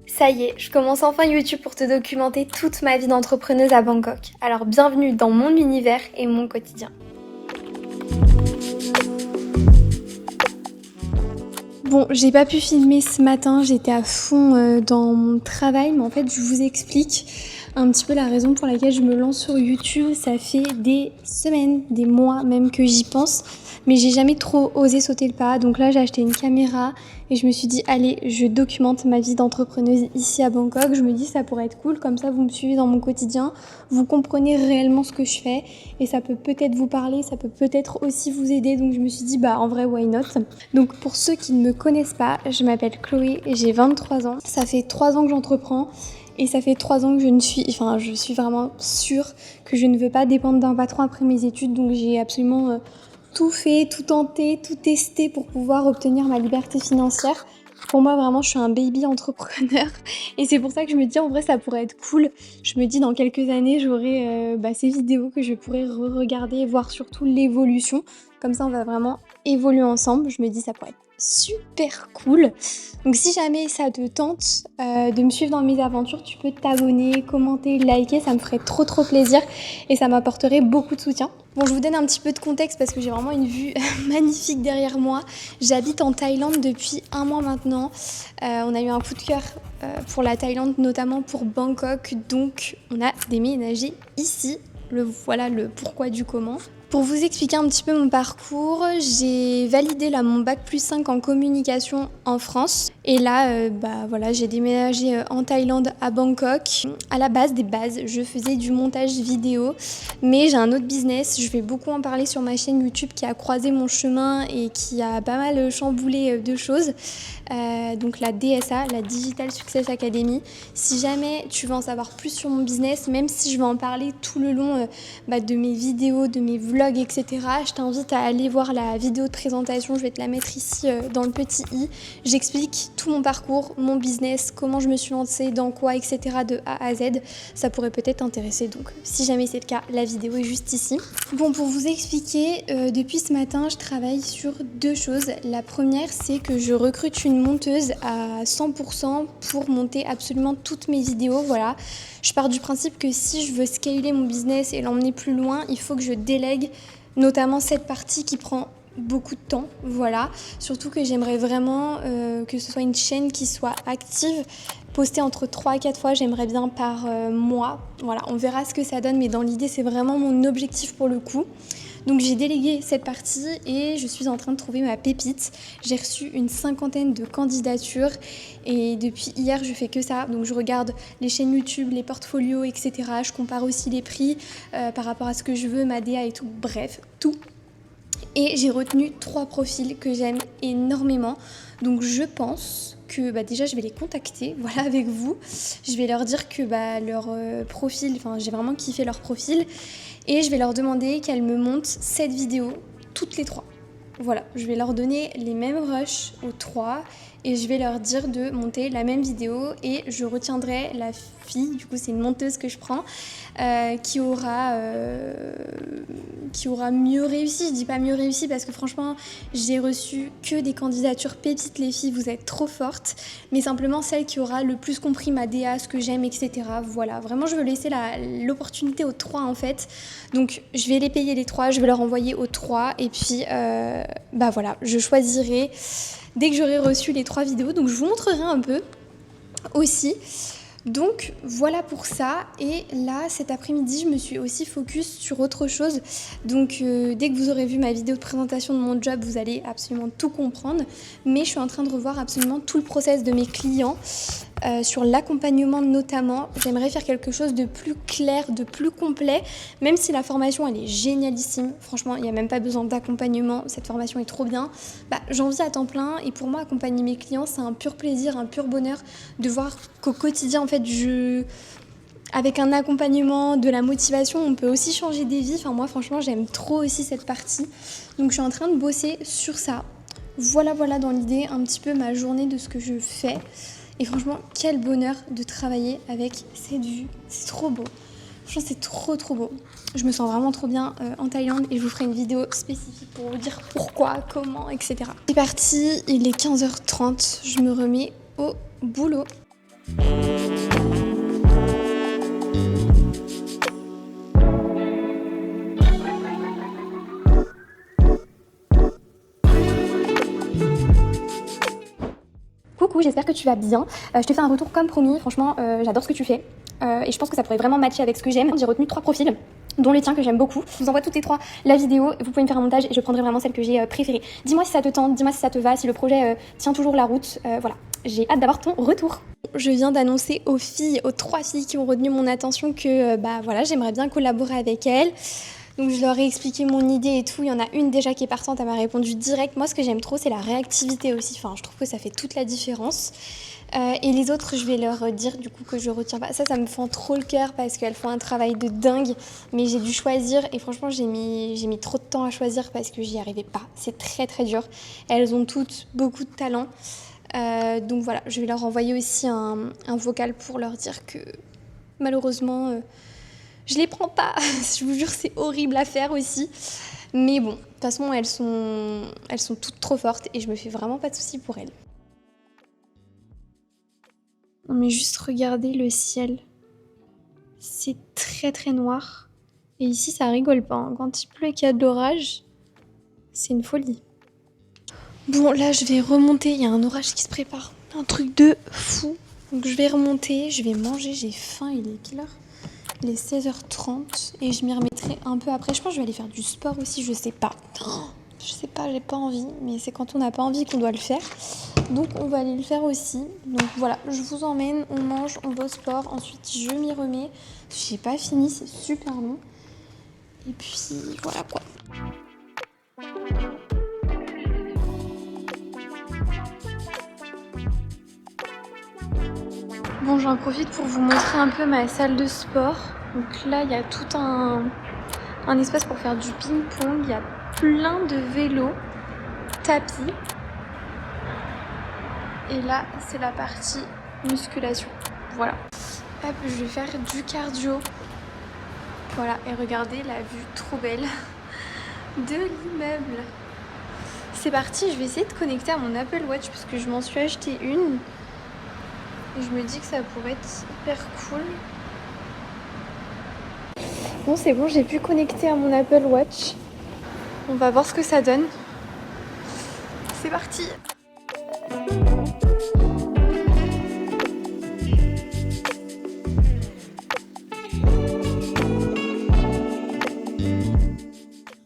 Ça y est, je commence enfin YouTube pour te documenter toute ma vie d'entrepreneuse à Bangkok. Alors bienvenue dans mon univers et mon quotidien. Bon, j'ai pas pu filmer ce matin, j'étais à fond dans mon travail, mais en fait je vous explique un petit peu la raison pour laquelle je me lance sur YouTube. Ça fait des semaines, des mois même que j'y pense, mais j'ai jamais trop osé sauter le pas. Donc là j'ai acheté une caméra et je me suis dit allez, je documente ma vie d'entrepreneuse ici à Bangkok. Je me dis ça pourrait être cool, comme ça vous me suivez dans mon quotidien, vous comprenez réellement ce que je fais et ça peut peut-être vous parler, ça peut peut-être aussi vous aider. Donc je me suis dit bah en vrai why not. Donc pour ceux qui ne me connaissent pas, je m'appelle Chloé et j'ai 23 ans. Ça fait 3 ans que j'entreprends. Et ça fait 3 ans que je suis vraiment sûre que je ne veux pas dépendre d'un patron après mes études. Donc j'ai absolument tout fait, tout tenté, tout testé pour pouvoir obtenir ma liberté financière. Pour moi, vraiment, je suis un baby entrepreneur. Et c'est pour ça que je me dis, en vrai, ça pourrait être cool. Je me dis, dans quelques années, j'aurai ces vidéos que je pourrais re-regarder et voir surtout l'évolution. Comme ça, on va vraiment évoluer ensemble. Je me dis, ça pourrait être super cool. Donc si jamais ça te tente de me suivre dans mes aventures, tu peux t'abonner, commenter, liker, ça me ferait trop plaisir et ça m'apporterait beaucoup de soutien. Bon, je vous donne un petit peu de contexte parce que j'ai vraiment une vue magnifique derrière moi. J'habite en Thaïlande depuis 1 mois maintenant. On a eu un coup de cœur pour la Thaïlande, notamment pour Bangkok, donc on a déménagé ici. Voilà le pourquoi du comment. Pour vous expliquer un petit peu mon parcours, j'ai validé mon bac+5 en communication en France. Et là, j'ai déménagé en Thaïlande à Bangkok. À la base des bases, je faisais du montage vidéo, mais j'ai un autre business. Je vais beaucoup en parler sur ma chaîne YouTube qui a croisé mon chemin et qui a pas mal chamboulé de choses. Donc la DSA, la Digital Success Academy. Si jamais tu veux en savoir plus sur mon business, même si je vais en parler tout le long de mes vidéos, de mes vlogs, etc., je t'invite à aller voir la vidéo de présentation. Je vais te la mettre ici dans le petit i. J'explique tout mon parcours, mon business, comment je me suis lancée, dans quoi, etc. de A à Z. Ça pourrait peut-être t'intéresser. Donc si jamais c'est le cas, la vidéo est juste ici. Bon, pour vous expliquer, depuis ce matin, je travaille sur 2 choses. La première, c'est que je recrute une monteuse à 100% pour monter absolument toutes mes vidéos. Voilà, je pars du principe que si je veux scaler mon business et l'emmener plus loin, il faut que je délègue notamment cette partie qui prend beaucoup de temps, voilà. Surtout que j'aimerais vraiment que ce soit une chaîne qui soit active, postée entre 3 et 4 fois, j'aimerais bien par mois. Voilà, on verra ce que ça donne, mais dans l'idée, c'est vraiment mon objectif pour le coup. Donc j'ai délégué cette partie et je suis en train de trouver ma pépite. J'ai reçu une 50aine de candidatures et depuis hier je fais que ça. Donc je regarde les chaînes YouTube, les portfolios, etc. Je compare aussi les prix par rapport à ce que je veux, ma DA et tout. Bref, tout. Et j'ai retenu 3 profils que j'aime énormément. Donc je pense que déjà je vais les contacter, voilà, avec vous. Je vais leur dire que leur profil, j'ai vraiment kiffé leur profil. Et je vais leur demander qu'elles me montent cette vidéo, toutes les 3. Voilà, je vais leur donner les mêmes rushs aux 3 et je vais leur dire de monter la même vidéo et je retiendrai la fille, du coup c'est une monteuse que je prends, qui aura mieux réussi. Je dis pas mieux réussi parce que franchement j'ai reçu que des candidatures pépites, les filles, vous êtes trop fortes, mais simplement celle qui aura le plus compris ma DA, ce que j'aime, etc. Voilà, vraiment je veux laisser l'opportunité aux 3 en fait. Donc je vais les payer les 3, je vais leur envoyer aux 3 et puis voilà, je choisirai dès que j'aurai reçu les 3 vidéos. Donc je vous montrerai un peu aussi. Donc voilà pour ça. Et là cet après-midi je me suis aussi focus sur autre chose. Donc dès que vous aurez vu ma vidéo de présentation de mon job, vous allez absolument tout comprendre. Mais je suis en train de revoir absolument tout le process de mes clients. Sur l'accompagnement notamment, j'aimerais faire quelque chose de plus clair, de plus complet, même si la formation elle est génialissime, franchement il n'y a même pas besoin d'accompagnement, cette formation est trop bien, j'en vis à temps plein et pour moi accompagner mes clients c'est un pur plaisir, un pur bonheur de voir qu'au quotidien en fait avec un accompagnement, de la motivation, on peut aussi changer des vies, moi franchement j'aime trop aussi cette partie, donc je suis en train de bosser sur ça. Voilà dans l'idée un petit peu ma journée de ce que je fais. Et franchement, quel bonheur de travailler avec cette vue, c'est trop beau. Franchement, c'est trop trop beau. Je me sens vraiment trop bien en Thaïlande et je vous ferai une vidéo spécifique pour vous dire pourquoi, comment, etc. C'est parti, il est 15h30, je me remets au boulot. Coucou, j'espère que tu vas bien. Je te fais un retour comme promis. Franchement, j'adore ce que tu fais. Et je pense que ça pourrait vraiment matcher avec ce que j'aime. J'ai retenu 3 profils, dont le tien que j'aime beaucoup. Je vous envoie toutes les 3 la vidéo. Vous pouvez me faire un montage et je prendrai vraiment celle que j'ai préférée. Dis-moi si ça te tente, dis-moi si ça te va, si le projet tient toujours la route. Voilà, j'ai hâte d'avoir ton retour. Je viens d'annoncer aux 3 filles qui ont retenu mon attention que voilà, j'aimerais bien collaborer avec elles. Donc je leur ai expliqué mon idée et tout. Il y en a une déjà qui est partante, elle m'a répondu direct. Moi, ce que j'aime trop, c'est la réactivité aussi. Enfin, je trouve que ça fait toute la différence. Et les autres, je vais leur dire du coup que je retiens pas. Ça me fend trop le cœur parce qu'elles font un travail de dingue. Mais j'ai dû choisir et franchement, j'ai mis trop de temps à choisir parce que j'y arrivais pas. C'est très très dur. Elles ont toutes beaucoup de talent. Donc voilà, je vais leur envoyer aussi un vocal pour leur dire que malheureusement... je les prends pas, je vous jure, c'est horrible à faire aussi. Mais bon, de toute façon, elles sont toutes trop fortes et je me fais vraiment pas de soucis pour elles. Non mais juste regardez le ciel. C'est très très noir. Et ici, ça rigole pas, hein. Quand il pleut et qu'il y a de l'orage, c'est une folie. Bon, là, je vais remonter. Il y a un orage qui se prépare. Un truc de fou. Donc je vais remonter, je vais manger, j'ai faim. Il est quelle heure ? Il est 16h30 et je m'y remettrai un peu après. Je pense que je vais aller faire du sport aussi, je sais pas. Je sais pas, j'ai pas envie, mais c'est quand on n'a pas envie qu'on doit le faire. Donc on va aller le faire aussi. Donc voilà, je vous emmène, on mange, on va au sport. Ensuite, je m'y remets. J'ai pas fini, c'est super long. Et puis voilà quoi. Bon, j'en profite pour vous montrer un peu ma salle de sport. Donc là, il y a tout un espace pour faire du ping-pong. Il y a plein de vélos, tapis. Et là, c'est la partie musculation. Voilà. Hop, je vais faire du cardio. Voilà, et regardez la vue trop belle de l'immeuble. C'est parti, je vais essayer de connecter à mon Apple Watch parce que je m'en suis acheté une. Et je me dis que ça pourrait être hyper cool. Bon, c'est bon, j'ai pu connecter à mon Apple Watch. On va voir ce que ça donne. C'est parti!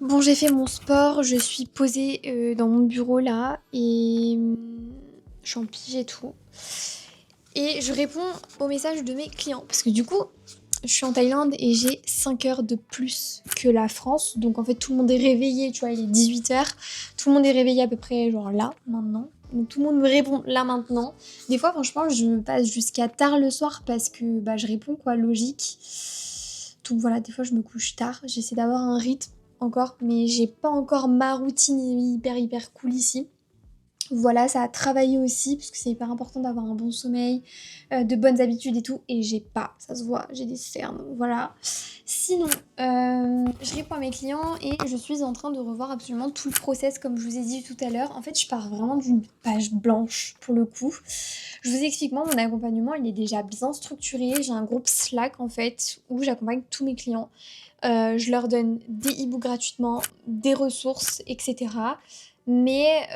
Bon, j'ai fait mon sport, je suis posée dans mon bureau là et je suis en pige et tout. Et je réponds aux messages de mes clients parce que du coup, je suis en Thaïlande et j'ai 5 heures de plus que la France. Donc en fait, tout le monde est réveillé, tu vois, il est 18h. Tout le monde est réveillé à peu près genre là, maintenant. Donc tout le monde me répond là, maintenant. Des fois, franchement, je me passe jusqu'à tard le soir parce que je réponds quoi, logique. Donc voilà, des fois, je me couche tard. J'essaie d'avoir un rythme encore, mais j'ai pas encore ma routine hyper cool ici. Voilà, ça a travaillé aussi, parce que c'est hyper important d'avoir un bon sommeil, de bonnes habitudes et tout, et j'ai pas, ça se voit, j'ai des cernes, voilà. Sinon, je réponds à mes clients et je suis en train de revoir absolument tout le process, comme je vous ai dit tout à l'heure. En fait, je pars vraiment d'une page blanche, pour le coup. Je vous explique, moi, mon accompagnement, il est déjà bien structuré. J'ai un groupe Slack, en fait, où j'accompagne tous mes clients. Je leur donne des e-books gratuitement, des ressources, etc. Mais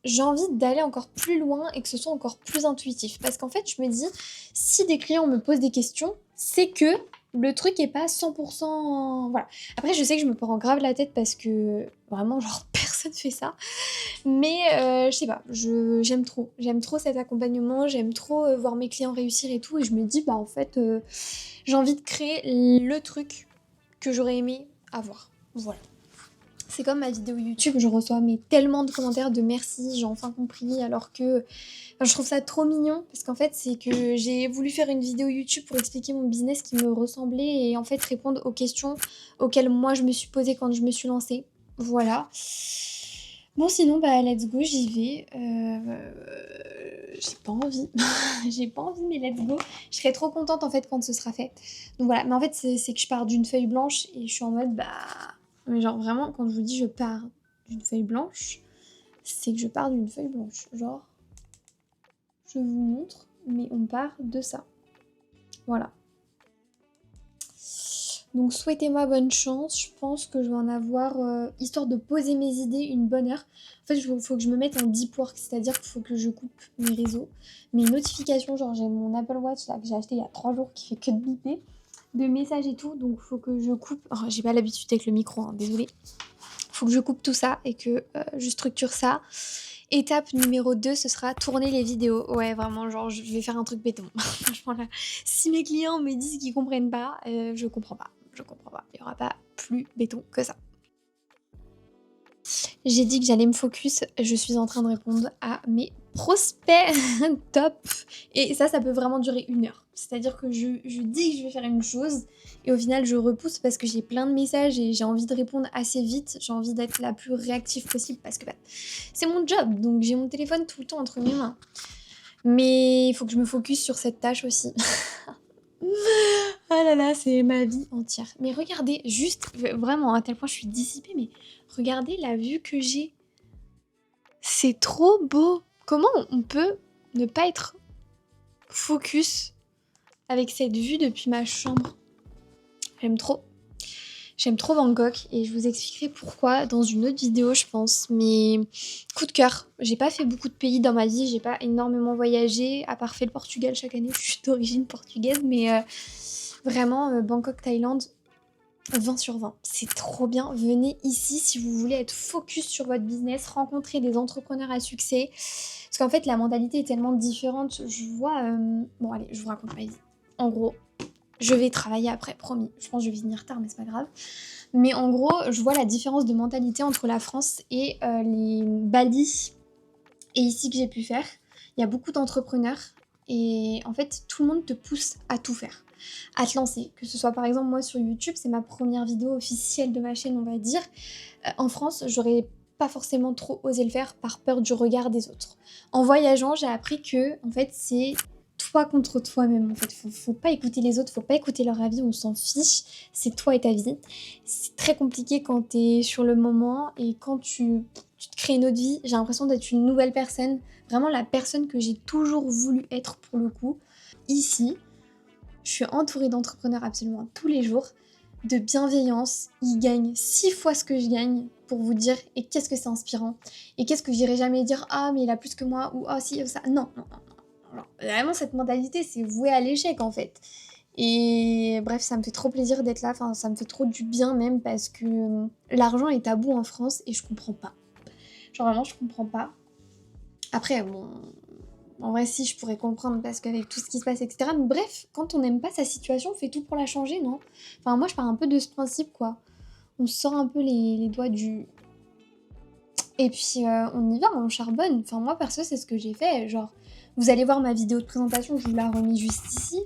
j'ai envie d'aller encore plus loin et que ce soit encore plus intuitif. Parce qu'en fait, je me dis, si des clients me posent des questions, c'est que le truc est pas 100%... Voilà. Après, je sais que je me prends grave la tête parce que vraiment, genre, personne fait ça. Mais je sais pas, j'aime trop. J'aime trop cet accompagnement, j'aime trop voir mes clients réussir et tout. Et je me dis, en fait, j'ai envie de créer le truc que j'aurais aimé avoir. Voilà. C'est comme ma vidéo YouTube, je reçois tellement de commentaires de merci, j'ai enfin compris, alors que je trouve ça trop mignon, parce qu'en fait c'est que j'ai voulu faire une vidéo YouTube pour expliquer mon business qui me ressemblait et en fait répondre aux questions auxquelles moi je me suis posée quand je me suis lancée. Voilà. Bon, sinon, bah, let's go, j'y vais. J'ai pas envie. J'ai pas envie, mais let's go. Je serai trop contente en fait quand ce sera fait. Donc voilà, mais en fait, c'est que je pars d'une feuille blanche et je suis en mode, bah. Mais genre vraiment, quand je vous dis je pars d'une feuille blanche, c'est que je pars d'une feuille blanche. Genre, je vous montre, mais on part de ça. Voilà. Donc souhaitez-moi bonne chance, je pense que je vais en avoir, histoire de poser mes idées, une bonne heure. En fait, il faut que je me mette en deep work, c'est-à-dire qu'il faut que je coupe mes réseaux, mes notifications, genre j'ai mon Apple Watch là que j'ai acheté il y a 3 jours qui fait que de biper, de messages et tout, donc faut que je coupe. Oh, j'ai pas l'habitude avec le micro, hein, désolée. Faut que je coupe tout ça et que je structure ça. Étape numéro 2, ce sera tourner les vidéos. Ouais, vraiment, genre, je vais faire un truc béton. Franchement, là, si mes clients me disent qu'ils comprennent pas, je comprends pas. Je comprends pas. Il y aura pas plus béton que ça. J'ai dit que j'allais me focus. Je suis en train de répondre à mes prospects. Top. Et ça peut vraiment durer 1 heure. C'est-à-dire que je dis que je vais faire une chose et au final, je repousse parce que j'ai plein de messages et j'ai envie de répondre assez vite. J'ai envie d'être la plus réactive possible parce que bah, c'est mon job. Donc j'ai mon téléphone tout le temps entre mes mains. Mais il faut que je me focus sur cette tâche aussi. Ah là là, c'est ma vie entière. Mais regardez, juste, vraiment, à tel point je suis dissipée, mais regardez la vue que j'ai. C'est trop beau. Comment on peut ne pas être focus avec cette vue depuis ma chambre? J'aime trop. J'aime trop Bangkok et je vous expliquerai pourquoi dans une autre vidéo, je pense. Mais coup de cœur. J'ai pas fait beaucoup de pays dans ma vie, j'ai pas énormément voyagé, à part fait le Portugal chaque année. Je suis d'origine portugaise, mais vraiment, Bangkok, Thaïlande, 20 sur 20. C'est trop bien. Venez ici si vous voulez être focus sur votre business, rencontrer des entrepreneurs à succès. Parce qu'en fait, la mentalité est tellement différente. Je vois... Bon, allez, je vous raconte ma vie. En gros, je vais travailler après, promis. Je pense que je vais venir tard, mais c'est pas grave. Mais en gros, je vois la différence de mentalité entre la France et les Bali et ici que j'ai pu faire. Il y a beaucoup d'entrepreneurs et en fait, tout le monde te pousse à tout faire, à te lancer. Que ce soit par exemple moi sur YouTube, c'est ma première vidéo officielle de ma chaîne, on va dire. En France, j'aurais pas forcément trop osé le faire par peur du regard des autres. En voyageant, j'ai appris que en fait, c'est toi contre toi-même. En fait, faut pas écouter les autres, faut pas écouter leur avis, on s'en fiche. C'est toi et ta vie. C'est très compliqué quand t'es sur le moment et quand tu te crées une autre vie. J'ai l'impression d'être une nouvelle personne, vraiment la personne que j'ai toujours voulu être pour le coup. Ici, je suis entourée d'entrepreneurs absolument tous les jours, de bienveillance. Ils gagnent 6 fois ce que je gagne pour vous dire, et qu'est-ce que c'est inspirant. Et qu'est-ce que j'irai jamais dire, ah mais il a plus que moi, ou ah si, ça. Non, non, non. Alors, vraiment, cette mentalité, c'est voué à l'échec en fait. Et bref, ça me fait trop plaisir d'être là, enfin, ça me fait trop du bien même parce que l'argent est tabou en France et je comprends pas. Genre vraiment, je comprends pas. Après, bon, en vrai, si, je pourrais comprendre parce qu'avec tout ce qui se passe, etc. Mais bref, quand on n'aime pas sa situation, on fait tout pour la changer, non? Enfin, moi, je pars un peu de ce principe, quoi. On sort un peu les doigts du... Et puis, on y va, on charbonne. Enfin, moi, perso, c'est ce que j'ai fait. Genre, vous allez voir ma vidéo de présentation, je vous la remis juste ici.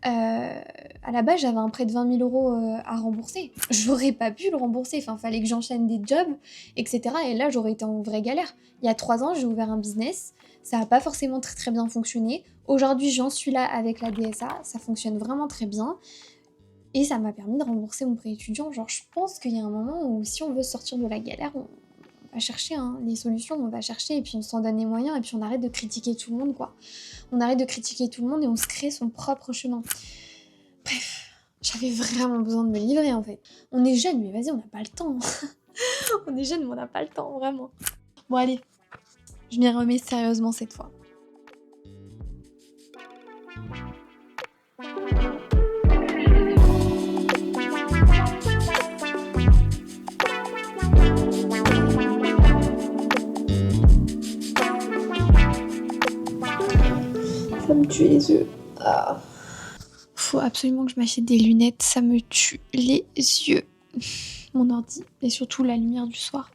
À la base, j'avais un prêt de 20 000 euros à rembourser. J'aurais pas pu le rembourser. Enfin, fallait que j'enchaîne des jobs, etc. Et là, j'aurais été en vraie galère. Il y a 3 ans, j'ai ouvert un business. Ça n'a pas forcément très très bien fonctionné. Aujourd'hui, j'en suis là avec la DSA. Ça fonctionne vraiment très bien. Et ça m'a permis de rembourser mon prêt étudiant. Genre, je pense qu'il y a un moment où si on veut sortir de la galère, on va chercher les solutions, on va chercher et puis on s'en donne les moyens et puis on arrête de critiquer tout le monde, quoi. On arrête de critiquer tout le monde et on se crée son propre chemin. Bref, j'avais vraiment besoin de me livrer, en fait. On est jeune, mais vas-y, on n'a pas le temps. On est jeune, mais on n'a pas le temps, vraiment. Bon, allez, je m'y remets sérieusement cette fois. Ça me tue les yeux. Ah. Faut absolument que je m'achète des lunettes, ça me tue les yeux. Mon ordi, et surtout la lumière du soir.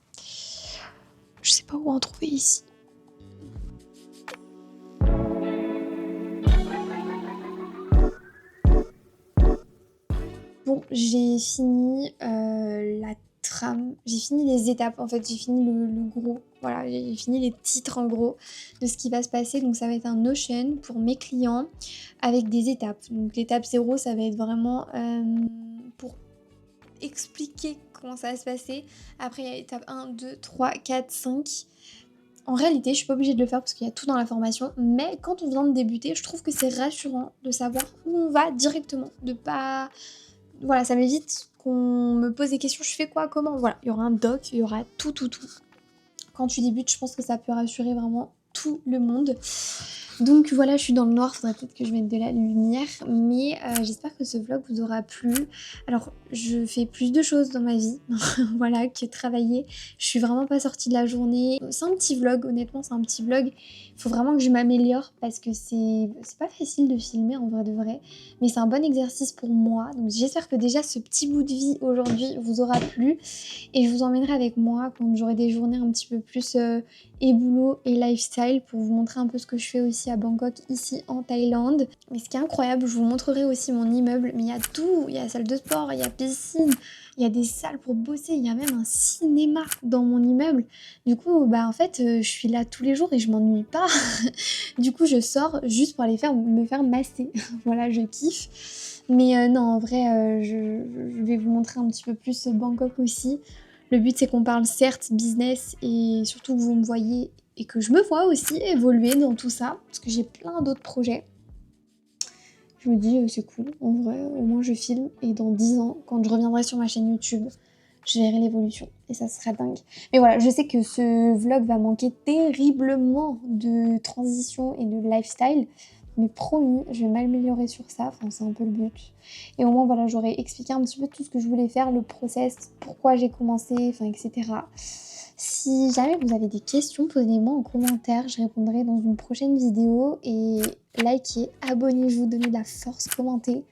Je sais pas où en trouver ici. Bon, j'ai fini la wolfram, j'ai fini les étapes, en fait, j'ai fini le gros. Voilà, j'ai fini les titres en gros de ce qui va se passer. Donc ça va être un Notion pour mes clients avec des étapes. Donc l'étape 0, ça va être vraiment pour expliquer comment ça va se passer. Après, il y a étape 1, 2, 3, 4, 5. En réalité, je suis pas obligée de le faire parce qu'il y a tout dans la formation, mais quand on vient de débuter, je trouve que c'est rassurant de savoir où on va directement, de pas... Voilà, ça m'évite qu'on me pose des questions, je fais quoi, comment, voilà, il y aura un doc, il y aura tout. Quand tu débutes, je pense que ça peut rassurer vraiment tout le monde. Donc voilà, je suis dans le noir, faudrait peut-être que je mette de la lumière, mais j'espère que ce vlog vous aura plu. Alors, je fais plus de choses dans ma vie, voilà, que travailler. Je suis vraiment pas sortie de la journée. C'est un petit vlog, honnêtement, c'est un petit vlog. Il faut vraiment que je m'améliore parce que c'est pas facile de filmer en vrai de vrai, mais c'est un bon exercice pour moi. Donc j'espère que déjà ce petit bout de vie aujourd'hui vous aura plu et je vous emmènerai avec moi quand j'aurai des journées un petit peu plus et boulot et lifestyle pour vous montrer un peu ce que je fais aussi à Bangkok, ici en Thaïlande. Mais ce qui est incroyable, je vous montrerai aussi mon immeuble, mais il y a tout, il y a salle de sport, il y a piscine, il y a des salles pour bosser, il y a même un cinéma dans mon immeuble. Du coup, bah en fait, je suis là tous les jours et je m'ennuie pas. Du coup, je sors juste pour aller me faire masser. Voilà, je kiffe. Mais non, en vrai, je vais vous montrer un petit peu plus Bangkok aussi. Le but, c'est qu'on parle certes business et surtout que vous me voyez et que je me vois aussi évoluer dans tout ça, parce que j'ai plein d'autres projets. Je me dis, c'est cool, en vrai, au moins je filme et dans 10 ans, quand je reviendrai sur ma chaîne YouTube, je verrai l'évolution et ça sera dingue. Mais voilà, je sais que ce vlog va manquer terriblement de transition et de lifestyle, mais promis, je vais m'améliorer sur ça, enfin c'est un peu le but. Et au moins voilà, j'aurais expliqué un petit peu tout ce que je voulais faire, le process, pourquoi j'ai commencé, enfin etc. Si jamais vous avez des questions, posez-les-moi en commentaire, je répondrai dans une prochaine vidéo. Et likez, abonnez-vous, donnez de la force, commentez.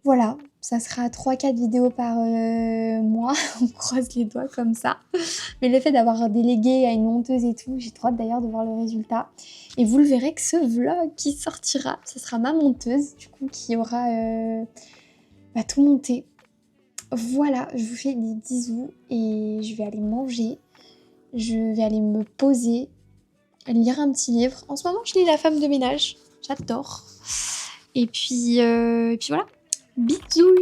Voilà, ça sera 3-4 vidéos par mois, on croise les doigts comme ça. Mais le fait d'avoir délégué à une monteuse et tout, j'ai trop hâte d'ailleurs de voir le résultat. Et vous le verrez que ce vlog qui sortira, ce sera ma monteuse, du coup, qui aura tout monté. Voilà, je vous fais des bisous et je vais aller manger. Je vais aller me poser, lire un petit livre. En ce moment, je lis La femme de ménage. J'adore. Et puis voilà. Bisous.